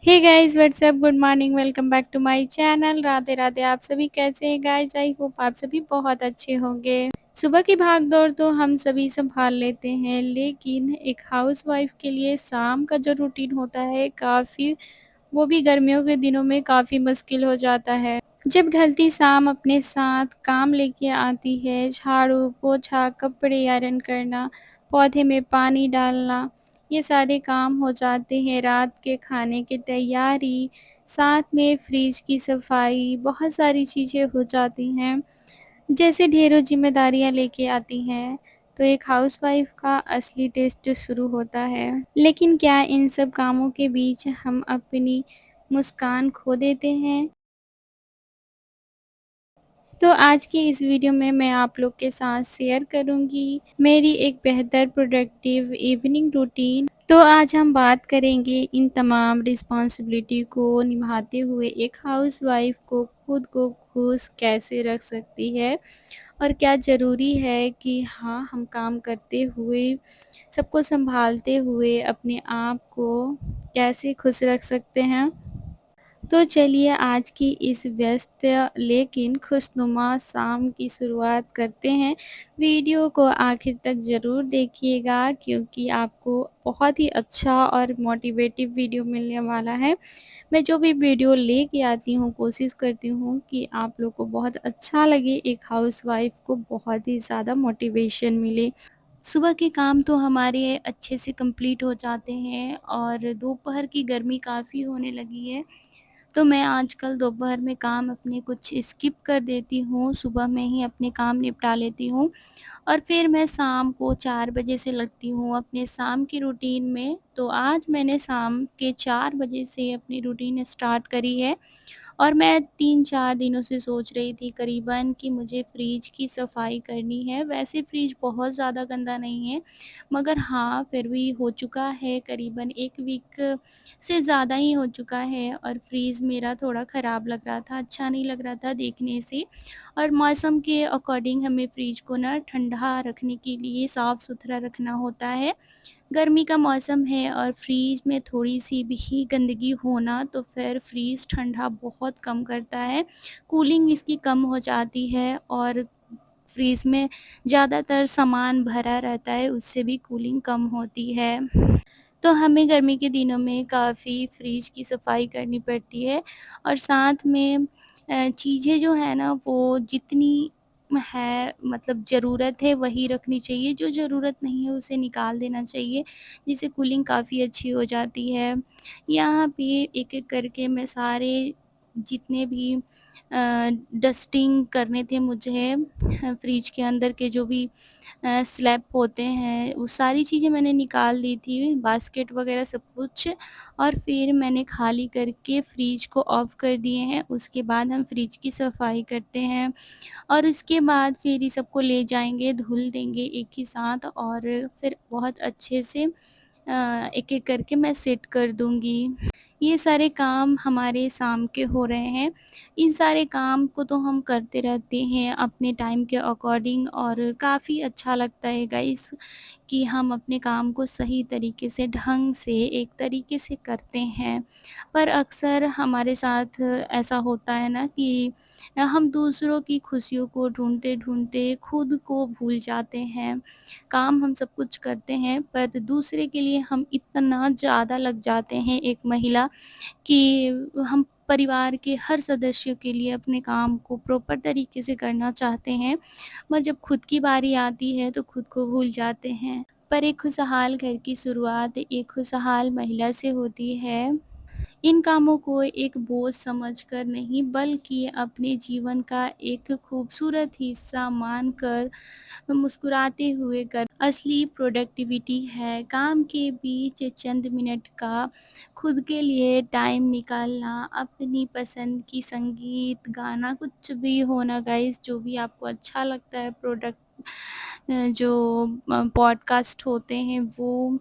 Hey guys what's up good morning welcome back to my channel. Radhe Radhe. आप सभी कैसे हैं गाइस? आई होप आप सभी बहुत अच्छे होंगे। सुबह की भाग दौड़ तो हम सभी संभाल लेते हैं, लेकिन एक हाउसवाइफ के लिए शाम का जो रूटीन होता है काफ़ी, वो भी गर्मियों के दिनों में काफ़ी मुश्किल हो जाता है। जब ढलती शाम अपने साथ काम लेके आती है, झाड़ू पोछा, कपड़े आयरन करना, पौधे में पानी डालना, ये सारे काम हो जाते हैं। रात के खाने की तैयारी, साथ में फ्रिज की सफाई, बहुत सारी चीज़ें हो जाती हैं। जैसे ढेरों ज़िम्मेदारियाँ लेके आती हैं, तो एक हाउसवाइफ़ का असली टेस्ट शुरू होता है। लेकिन क्या इन सब कामों के बीच हम अपनी मुस्कान खो देते हैं? तो आज की इस वीडियो में मैं आप लोग के साथ शेयर करूंगी मेरी एक बेहतर प्रोडक्टिव इवनिंग रूटीन। तो आज हम बात करेंगे इन तमाम रिस्पॉन्सिबिलिटी को निभाते हुए एक हाउसवाइफ को खुद को खुश कैसे रख सकती है, और क्या ज़रूरी है कि हाँ, हम काम करते हुए, सबको सँभालते हुए अपने आप को कैसे खुश रख सकते हैं। तो चलिए आज की इस व्यस्त लेकिन खुशनुमा शाम की शुरुआत करते हैं। वीडियो को आखिर तक ज़रूर देखिएगा, क्योंकि आपको बहुत ही अच्छा और मोटिवेटिव वीडियो मिलने वाला है। मैं जो भी वीडियो लेके आती हूँ, कोशिश करती हूँ कि आप लोग को बहुत अच्छा लगे, एक हाउसवाइफ़ को बहुत ही ज़्यादा मोटिवेशन मिले। सुबह के काम तो हमारे अच्छे से कंप्लीट हो जाते हैं और दोपहर की गर्मी काफ़ी होने लगी है। तो मैं आजकल दोपहर में काम अपने कुछ स्किप कर देती हूँ, सुबह में ही अपने काम निपटा लेती हूँ और फिर मैं शाम को 4 बजे से लगती हूँ अपने शाम की रूटीन में। तो आज मैंने शाम के 4 बजे से अपनी रूटीन स्टार्ट करी है और मैं 3-4 दिनों से सोच रही थी करीबन कि मुझे फ्रिज की सफाई करनी है। वैसे फ्रिज बहुत ज़्यादा गंदा नहीं है, मगर हाँ, फिर भी हो चुका है करीबन 1 वीक से ज़्यादा ही हो चुका है और फ्रिज मेरा थोड़ा ख़राब लग रहा था, अच्छा नहीं लग रहा था देखने से। और मौसम के अकॉर्डिंग हमें फ्रिज को ना ठंडा रखने के लिए साफ़-सुथरा रखना होता है। गर्मी का मौसम है और फ्रिज में थोड़ी-सी भी गंदगी होना तो फिर फ्रिज ठंडा बहुत कम करता है, कूलिंग इसकी कम हो जाती है और फ्रिज में ज़्यादातर सामान भरा रहता है, उससे भी कूलिंग कम होती है। तो हमें गर्मी के दिनों में काफ़ी फ्रिज की सफाई करनी पड़ती है और साथ में चीज़ें जो है ना, वो जितनी है मतलब ज़रूरत है वही रखनी चाहिए, जो ज़रूरत नहीं है उसे निकाल देना चाहिए, जिससे कूलिंग काफ़ी अच्छी हो जाती है। यहाँ पे एक-एक करके मैं सारे जितने भी डस्टिंग करने थे मुझे, फ्रिज के अंदर के जो भी स्लैब होते हैं, वो सारी चीज़ें मैंने निकाल दी थी, बास्केट वग़ैरह सब कुछ, और फिर मैंने खाली करके फ्रिज को ऑफ़ कर दिए हैं। उसके बाद हम फ्रिज की सफाई करते हैं और उसके बाद फिर ये सबको ले जाएँगे, धुल देंगे एक ही साथ और फिर बहुत अच्छे से एक-एक करके मैं सेट कर दूँगी। ये सारे काम हमारे शाम के हो रहे हैं। इन सारे काम को तो हम करते रहते हैं अपने टाइम के अकॉर्डिंग और काफ़ी अच्छा लगता है गाइस कि हम अपने काम को सही तरीके से, ढंग से, एक तरीके से करते हैं। पर अक्सर हमारे साथ ऐसा होता है ना कि हम दूसरों की खुशियों को ढूँढते-ढूँढते खुद को भूल जाते हैं। काम हम सब कुछ करते हैं, पर दूसरे के लिए हम इतना ज़्यादा लग जाते हैं एक महिला, कि हम परिवार के हर सदस्यों के लिए अपने काम को प्रॉपर तरीके से करना चाहते हैं, मगर जब खुद की बारी आती है तो खुद को भूल जाते हैं। पर एक खुशहाल घर की शुरुआत एक खुशहाल महिला से होती है। इन कामों को एक बोझ समझकर नहीं, बल्कि अपने जीवन का एक खूबसूरत हिस्सा मानकर मुस्कुराते हुए कर असली प्रोडक्टिविटी है। काम के बीच चंद मिनट का खुद के लिए टाइम निकालना, अपनी पसंद की संगीत, गाना, कुछ भी हो ना गाइस, जो भी आपको अच्छा लगता है, जो पॉडकास्ट होते हैं वो,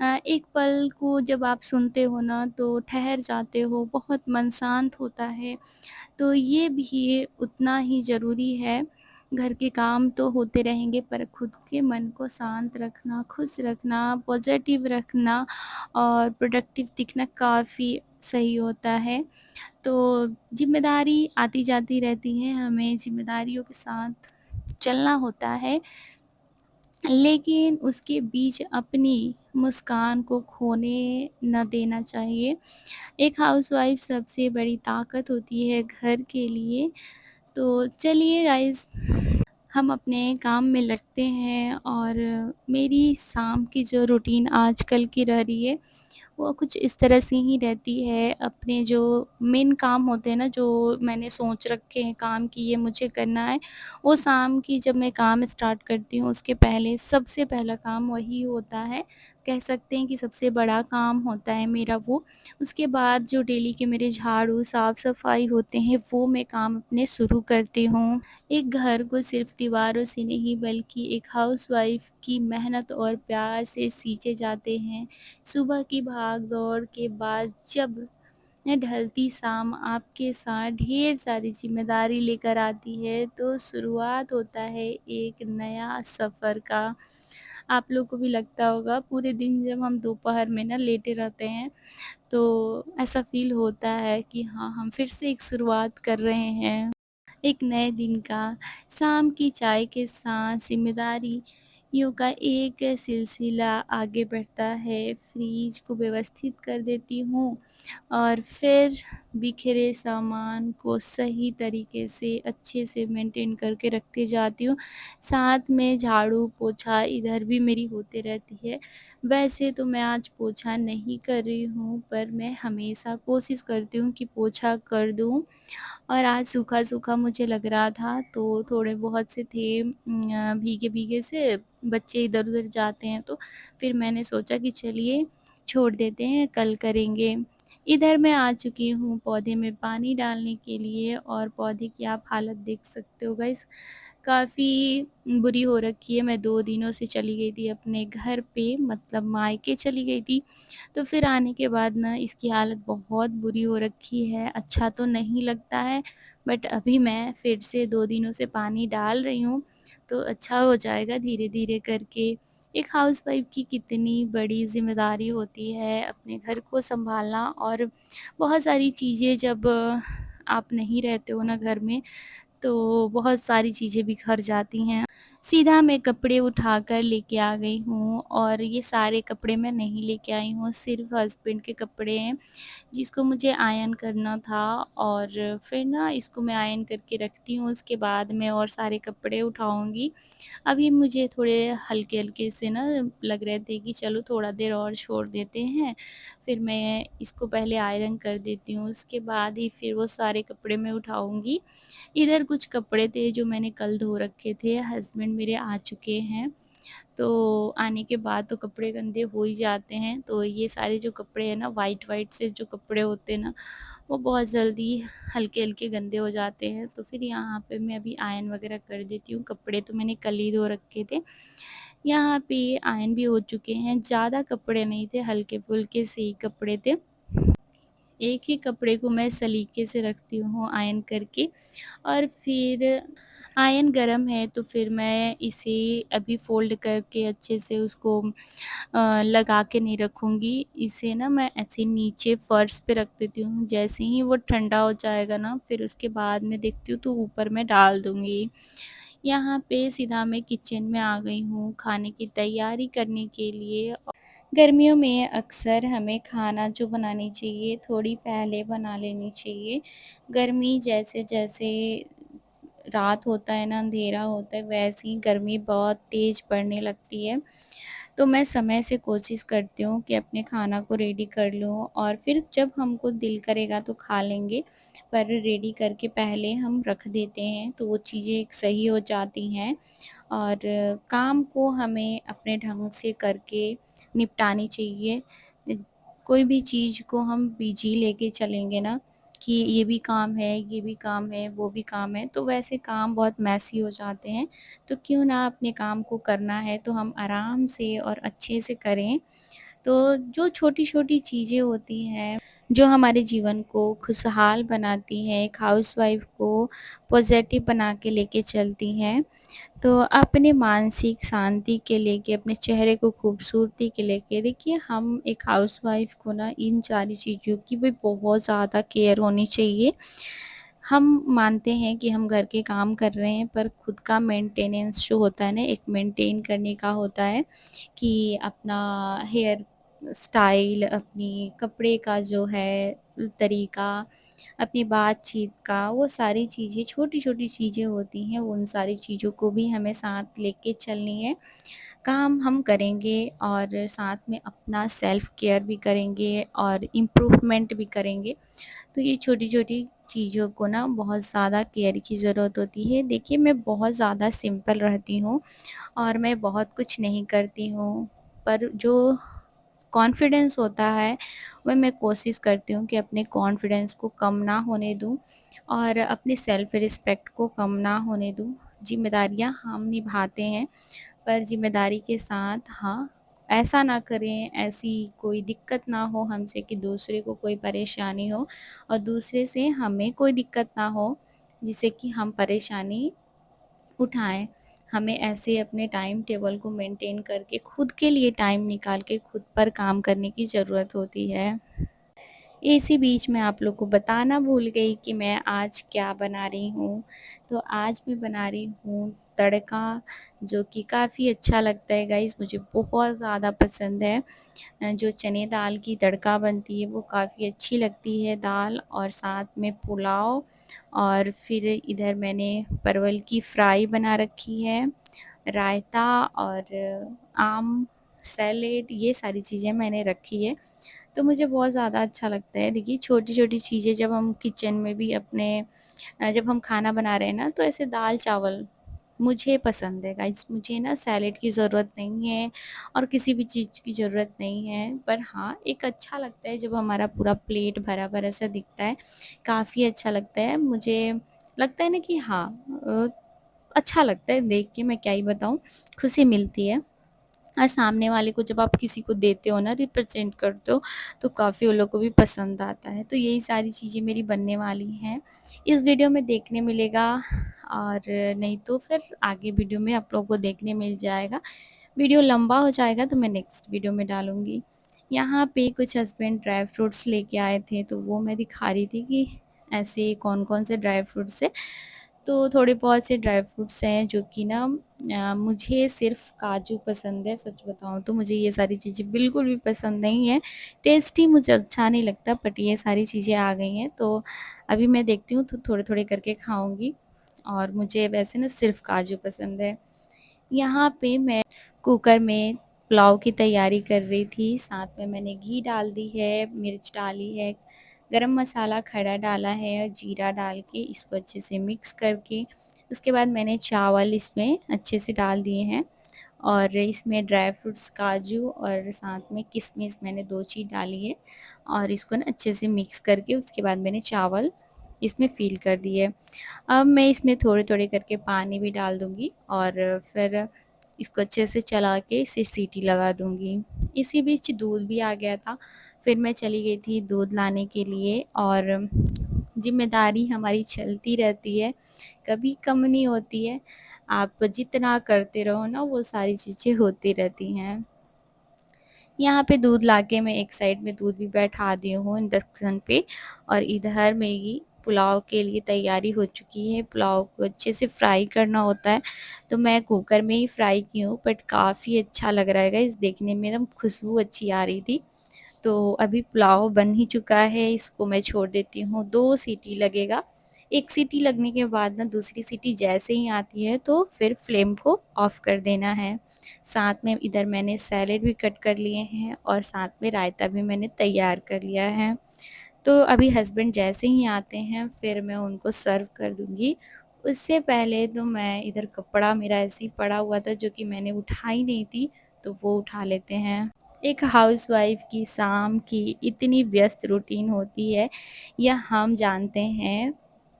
एक पल को जब आप सुनते हो ना तो ठहर जाते हो, बहुत मन शांत होता है। तो ये भी उतना ही ज़रूरी है। घर के काम तो होते रहेंगे पर खुद के मन को शांत रखना, खुश रखना, पॉज़िटिव रखना और प्रोडक्टिव दिखना काफ़ी सही होता है। तो ज़िम्मेदारी आती-जाती रहती है, हमें ज़िम्मेदारियों के साथ चलना होता है, लेकिन उसके बीच अपनी मुस्कान को खोने ना देना चाहिए। एक हाउसवाइफ़ सबसे बड़ी ताकत होती है घर के लिए। तो चलिए गाइज़, हम अपने काम में लगते हैं और मेरी शाम की जो रूटीन आजकल की रह रही है, वो कुछ इस तरह से ही रहती है। अपने जो मेन काम होते हैं ना, जो मैंने सोच रखे हैं काम कि ये मुझे करना है, वो शाम की जब मैं काम स्टार्ट करती हूँ, उसके पहले सबसे पहला काम वही होता है। कह सकते हैं कि सबसे बड़ा काम होता है मेरा वो। उसके बाद जो डेली के मेरे झाड़ू, साफ-सफाई होते हैं, वो मैं काम अपने शुरू करती हूँ। एक घर को सिर्फ़ दीवारों से नहीं बल्कि एक हाउसवाइफ़ की मेहनत और प्यार से सींचे जाते हैं। सुबह की भाग-दौड़ के बाद जब ढलती शाम आपके साथ ढेर सारी ज़िम्मेदारी लेकर आती है, तो शुरुआत होता है एक नया सफ़र का। आप लोग को भी लगता होगा पूरे दिन जब हम दोपहर में ना लेटे रहते हैं, तो ऐसा फ़ील होता है कि हाँ, हम फिर से एक शुरुआत कर रहे हैं। एक नए दिन का शाम की चाय के साथ ज़िम्मेदारियों का एक सिलसिला आगे बढ़ता है। फ्रिज को व्यवस्थित कर देती हूँ और फिर बिखरे सामान को सही तरीके से अच्छे से मेंटेन करके रखती जाती हूँ। साथ में झाड़ू पोछा इधर भी मेरी होते रहती है। वैसे तो मैं आज पोछा नहीं कर रही हूँ, पर मैं हमेशा कोशिश करती हूँ कि पोछा कर दूँ। और आज सूखा-सूखा मुझे लग रहा था, तो थोड़े बहुत से थे भीगे-भीगे से, बच्चे इधर-उधर जाते हैं, तो फिर मैंने सोचा कि चलिए छोड़ देते हैं, कल करेंगे। इधर मैं आ चुकी हूँ पौधे में पानी डालने के लिए और पौधे की आप हालत देख सकते हो गाइस, काफ़ी बुरी हो रखी है। मैं 2 दिनों से चली गई थी अपने घर पे, मतलब मायके चली गई थी। तो फिर आने के बाद ना इसकी हालत बहुत बुरी हो रखी है, अच्छा तो नहीं लगता है, बट अभी मैं फिर से 2 दिनों से पानी डाल रही हूँ, तो अच्छा हो जाएगा धीरे-धीरे करके। एक हाउसवाइफ़ की कितनी बड़ी ज़िम्मेदारी होती है अपने घर को सँभालना और बहुत सारी चीज़ें जब आप नहीं रहते हो ना घर में, तो बहुत सारी चीज़ें बिखर जाती हैं। सीधा मैं कपड़े उठाकर लेके आ गई हूँ और ये सारे कपड़े मैं नहीं लेके आई हूँ, सिर्फ़ हस्बैंड के कपड़े हैं, जिसको मुझे आयरन करना था और फिर ना इसको मैं आयरन करके रखती हूँ, उसके बाद मैं और सारे कपड़े उठाऊँगी। अभी मुझे थोड़े हल्के-हल्के से ना लग रहे थे कि चलो थोड़ा देर और छोड़ देते हैं, फिर मैं इसको पहले आयरन कर देती हूँ, उसके बाद ही फिर वो सारे कपड़े मैं उठाऊँगी। इधर कुछ कपड़े थे जो मैंने कल धो रखे थे, हस्बैंड मेरे आ चुके हैं, तो आने के बाद तो कपड़े गंदे हो ही जाते हैं, तो ये सारे जो कपड़े हैं ना व्हाइट-व्हाइट से जो कपड़े होते हैं ना, वो बहुत जल्दी हल्के-हल्के गंदे हो जाते हैं, तो फिर यहाँ पे मैं अभी आयरन वगैरह कर देती हूँ। कपड़े तो मैंने कल ही धो रखे थे। यहाँ पे आयरन भी हो चुके हैं, ज़्यादा कपड़े नहीं थे, हल्के-फुल्के से ही कपड़े थे। एक ही कपड़े को मैं सलीके से रखती हूँ आयरन करके और फिर आयरन गरम है तो फिर मैं इसे अभी फ़ोल्ड करके अच्छे से उसको लगा के नहीं रखूँगी। इसे ना मैं ऐसे नीचे फ़र्श पे रख देती हूँ, जैसे ही वो ठंडा हो जाएगा ना फिर उसके बाद में देखती हूँ तो ऊपर मैं डाल दूँगी। यहाँ पे सीधा मैं किचन में आ गई हूँ खाने की तैयारी करने के लिए। गर्मियों में अक्सर हमें खाना जो बनानी चाहिए थोड़ी पहले बना लेनी चाहिए। गर्मी जैसे-जैसे रात होता है ना, अंधेरा होता है, वैसे ही गर्मी बहुत तेज़ पड़ने लगती है। तो मैं समय से कोशिश करती हूँ कि अपने खाना को रेडी कर लूँ और फिर जब हमको दिल करेगा तो खा लेंगे, पर रेडी करके पहले हम रख देते हैं, तो वो चीज़ें एक सही हो जाती हैं और काम को हमें अपने ढंग से करके निपटानी चाहिए। कोई भी चीज़ को हम बिज़ी लेके चलेंगे ना कि ये भी काम है, ये भी काम है, वो भी काम है, तो वैसे काम बहुत मेसी हो जाते हैं। तो क्यों ना अपने काम को करना है तो हम आराम से और अच्छे से करें। तो जो छोटी-छोटी चीज़ें होती हैं जो हमारे जीवन को खुशहाल बनाती हैं, एक हाउसवाइफ़ को पॉज़िटिव बना के लेके चलती हैं। तो अपने मानसिक शांति के लेके, अपने चेहरे को खूबसूरती के लेके देखिए हम एक हाउसवाइफ़ को ना इन सारी चीज़ों की भी बहुत ज़्यादा केयर होनी चाहिए। हम मानते हैं कि हम घर के काम कर रहे हैं, पर खुद का मेंटेनेंस जो होता है ना, एक मेंटेन करने का होता है कि अपना हेयर स्टाइल, अपनी कपड़े का जो है तरीका, अपनी बातचीत का, वो सारी चीज़ें छोटी-छोटी चीज़ें होती हैं, उन सारी चीज़ों को भी हमें साथ लेके चलनी है। काम हम करेंगे और साथ में अपना सेल्फ केयर भी करेंगे और इम्प्रूवमेंट भी करेंगे। तो ये छोटी-छोटी चीज़ों को ना बहुत ज़्यादा केयर की ज़रूरत होती है। देखिए मैं बहुत ज़्यादा सिंपल रहती हूँ और मैं बहुत कुछ नहीं करती हूँ, पर जो कॉन्फिडेंस होता है, वह मैं कोशिश करती हूँ कि अपने कॉन्फिडेंस को कम ना होने दूँ और अपनी सेल्फ रिस्पेक्ट को कम ना होने दूँ। ज़िम्मेदारियाँ हम निभाते हैं, पर ज़िम्मेदारी के साथ हाँ, ऐसा ना करें, ऐसी कोई दिक्कत ना हो हमसे कि दूसरे को कोई परेशानी हो और दूसरे से हमें कोई दिक्कत ना हो, जिससे कि हम परेशानी उठाएँ। हमें ऐसे अपने टाइम टेबल को मेंटेन करके खुद के लिए टाइम निकाल के खुद पर काम करने की ज़रूरत होती है। इसी बीच मैं आप लोग को बताना भूल गई कि मैं आज क्या बना रही हूँ। तो आज मैं बना रही हूँ तड़का, जो कि काफ़ी अच्छा लगता है गाइस, मुझे बहुत ज़्यादा पसंद है। जो चने दाल की तड़का बनती है वो काफ़ी अच्छी लगती है दाल, और साथ में पुलाव, और फिर इधर मैंने परवल की फ्राई बना रखी है, रायता और आम, सैलेड, ये सारी चीज़ें मैंने रखी है। तो मुझे बहुत ज़्यादा अच्छा लगता है। देखिए छोटी-छोटी चीज़ें जब हम किचन में भी अपने जब हम खाना बना रहे हैं ना, तो ऐसे दाल-चावल मुझे पसंद है गाइस। मुझे ना सैलेड की ज़रूरत नहीं है और किसी भी चीज़ की ज़रूरत नहीं है। पर हाँ, एक अच्छा लगता है जब हमारा पूरा प्लेट भरा-भरा सा दिखता है, काफ़ी अच्छा लगता है। मुझे लगता है ना कि हाँ, अच्छा लगता है देख के, मैं क्या ही बताऊँ, खुशी मिलती है। और सामने वाले को जब आप किसी को देते हो ना, रिप्रेज़ेंट करते हो, तो काफ़ी उन लोग को भी पसंद आता है। तो यही सारी चीज़ें मेरी बनने वाली हैं, इस वीडियो में देखने मिलेगा, और नहीं तो फिर आगे वीडियो में आप लोगों को देखने मिल जाएगा। वीडियो लंबा हो जाएगा तो मैं नेक्स्ट वीडियो में डालूँगी। यहाँ पे कुछ हस्बैंड ड्राई फ्रूट्स लेके आए थे, तो वो मैं दिखा रही थी कि ऐसे कौन-कौन से ड्राई फ्रूट्स हैं। तो थोड़े बहुत से ड्राई फ्रूट्स हैं जो कि ना मुझे सिर्फ़ काजू पसंद है, सच बताऊँ तो मुझे ये सारी चीज़ें बिल्कुल भी पसंद नहीं है। टेस्टी मुझे अच्छा नहीं लगता, बट ये सारी चीज़ें आ गई हैं, तो अभी मैं देखती हूँ तो थोड़े-थोड़े करके खाऊँगी, और मुझे वैसे ना सिर्फ़ काजू पसंद है। यहाँ पे मैं कुकर में पुलाव की तैयारी कर रही थी, साथ में मैंने घी डाल दी है, मिर्च डाली है, गरम मसाला खड़ा डाला है और जीरा डाल के इसको अच्छे से मिक्स करके उसके बाद मैंने चावल इसमें अच्छे से डाल दिए हैं, और इसमें ड्राई फ्रूट्स, काजू और साथ में किशमिश मैंने 2 चीज़ डाली है, और इसको ना अच्छे से मिक्स करके उसके बाद मैंने चावल इसमें फ़िल कर दिए। अब मैं इसमें थोड़े-थोड़े करके पानी भी डाल दूँगी और फिर इसको अच्छे से चला के इसे सीटी लगा दूँगी। इसी बीच दूध भी आ गया था, फिर मैं चली गई थी दूध लाने के लिए, और ज़िम्मेदारी हमारी चलती रहती है, कभी कम नहीं होती है। आप जितना करते रहो ना, वो सारी चीज़ें होती रहती हैं। यहाँ पे दूध लाके मैं एक साइड में दूध भी बैठा दी हूँ इंडक्शन पे, और इधर मेरी पुलाव के लिए तैयारी हो चुकी है। पुलाव को अच्छे से फ्राई करना होता है, तो मैं कुकर में ही फ्राई की हूँ, बट काफ़ी अच्छा लग रहा है गाइस, देखने में एकदम खुशबू अच्छी आ रही थी। तो अभी पुलाव बन ही चुका है, इसको मैं छोड़ देती हूँ, 2 सीटी लगेगा। 1 सीटी लगने के बाद ना दूसरी सीटी जैसे ही आती है तो फिर फ्लेम को ऑफ़ कर देना है। साथ में इधर मैंने सैलेड भी कट कर लिए हैं और साथ में रायता भी मैंने तैयार कर लिया है। तो अभी हस्बैंड जैसे ही आते हैं फिर मैं उनको सर्व कर दूँगी। उससे पहले तो मैं इधर कपड़ा मेरा ऐसे ही पड़ा हुआ था जो कि मैंने उठा ही नहीं थी, तो वो उठा लेते हैं। एक हाउसवाइफ़ की शाम की इतनी व्यस्त रूटीन होती है, यह हम जानते हैं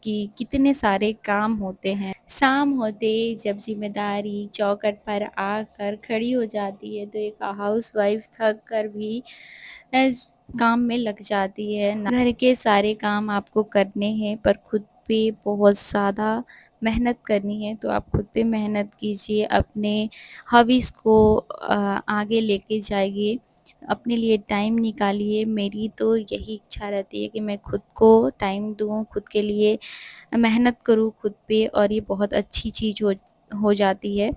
कि कितने सारे काम होते हैं। शाम होते ही जब ज़िम्मेदारी चौखट पर आकर खड़ी हो जाती है, तो एक हाउसवाइफ़ थक कर भी काम में लग जाती है। घर के सारे काम आपको करने हैं पर खुद पे बहुत ज़्यादा मेहनत करनी है, तो आप खुद पे मेहनत कीजिए, अपने हॉबीज़ को आगे लेके जाइए, अपने लिए टाइम निकालिए। मेरी तो यही इच्छा रहती है कि मैं खुद को टाइम दूँ, खुद के लिए मेहनत करूँ खुद पे, और ये बहुत अच्छी चीज़ हो जाती है।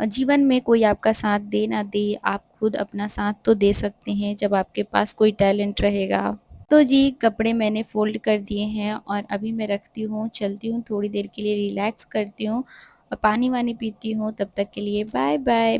जीवन में कोई आपका साथ दे ना दे, आप खुद अपना साथ तो दे सकते हैं जब आपके पास कोई टैलेंट रहेगा। तो जी, कपड़े मैंने फ़ोल्ड कर दिए हैं और अभी मैं रखती हूँ, चलती हूँ, थोड़ी देर के लिए रिलैक्स करती हूँ और पानी-वानी पीती हूँ। तब तक के लिए बाय-बाय।